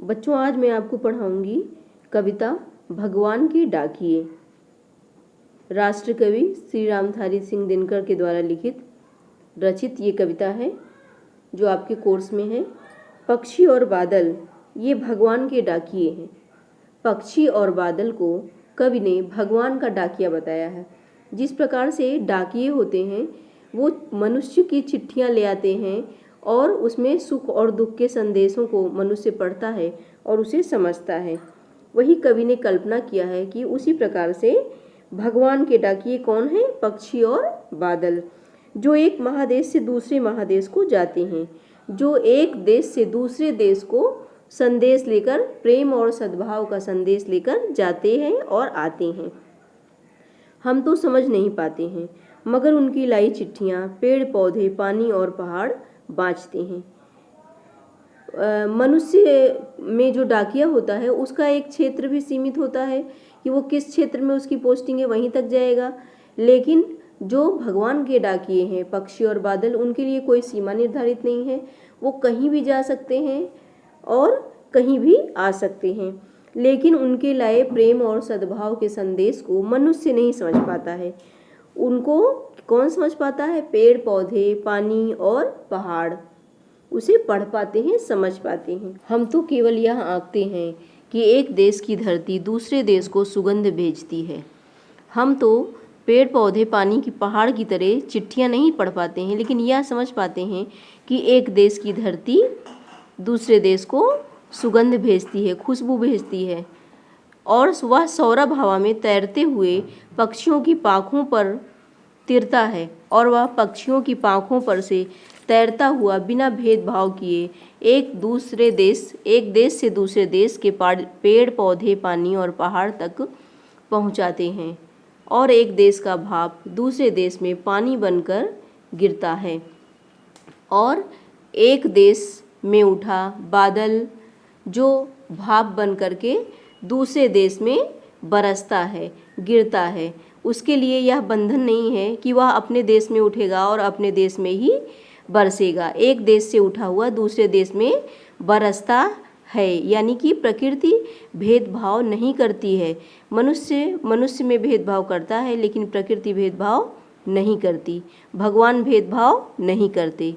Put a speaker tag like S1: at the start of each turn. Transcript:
S1: बच्चों, आज मैं आपको पढ़ाऊंगी कविता भगवान के डाकिए। राष्ट्र कवि श्री रामधारी सिंह दिनकर के द्वारा लिखित रचित ये कविता है जो आपके कोर्स में है। पक्षी और बादल ये भगवान के डाकिए हैं। पक्षी और बादल को कवि ने भगवान का डाकिया बताया है। जिस प्रकार से डाकिए होते हैं वो मनुष्य की चिट्ठियां ले आते हैं और उसमें सुख और दुख के संदेशों को मनुष्य पढ़ता है और उसे समझता है। वही कवि ने कल्पना किया है कि उसी प्रकार से भगवान के डाकिए कौन है? पक्षी और बादल, जो एक महादेश से दूसरे महादेश को जाते हैं, जो एक देश से दूसरे देश को संदेश लेकर, प्रेम और सद्भाव का संदेश लेकर जाते हैं और आते हैं। हम तो समझ नहीं पाते हैं, मगर उनकी लाई चिट्ठियाँ पेड़ पौधे, पानी और पहाड़ बाँचते हैं। मनुष्य में जो डाकिया होता है उसका एक क्षेत्र भी सीमित होता है कि वो किस क्षेत्र में उसकी पोस्टिंग है, वहीं तक जाएगा। लेकिन जो भगवान के डाकिए हैं पक्षी और बादल, उनके लिए कोई सीमा निर्धारित नहीं है। वो कहीं भी जा सकते हैं और कहीं भी आ सकते हैं, लेकिन उनके लाए प्रेम और सद्भाव के संदेश को मनुष्य नहीं समझ पाता है। उनको कौन समझ पाता है? पेड़ पौधे, पानी और पहाड़ उसे पढ़ पाते हैं, समझ पाते हैं। हम तो केवल यह आंकते हैं कि एक देश की धरती दूसरे देश को सुगंध भेजती है। हम तो पेड़ पौधे, पानी की, पहाड़ की तरह चिट्ठियाँ नहीं पढ़ पाते हैं, लेकिन यह समझ पाते हैं कि एक देश की धरती दूसरे देश को सुगंध भेजती है, खुशबू भेजती है, और वह सौरभ हवा में तैरते हुए पक्षियों की पाँखों पर तिरता है, और वह पक्षियों की पाँखों पर से तैरता हुआ बिना भेदभाव किए एक देश से दूसरे देश के पेड़ पौधे, पानी और पहाड़ तक पहुंचाते हैं, और एक देश का भाप दूसरे देश में पानी बनकर गिरता है, और एक देश में उठा बादल जो भाप बन करके दूसरे देश में बरसता है, गिरता है। उसके लिए यह बंधन नहीं है कि वह अपने देश में उठेगा और अपने देश में ही बरसेगा। एक देश से उठा हुआ दूसरे देश में बरसता है, यानी कि प्रकृति भेदभाव नहीं करती है। मनुष्य में भेदभाव करता है, लेकिन प्रकृति भेदभाव नहीं करती। भगवान भेदभाव नहीं करते।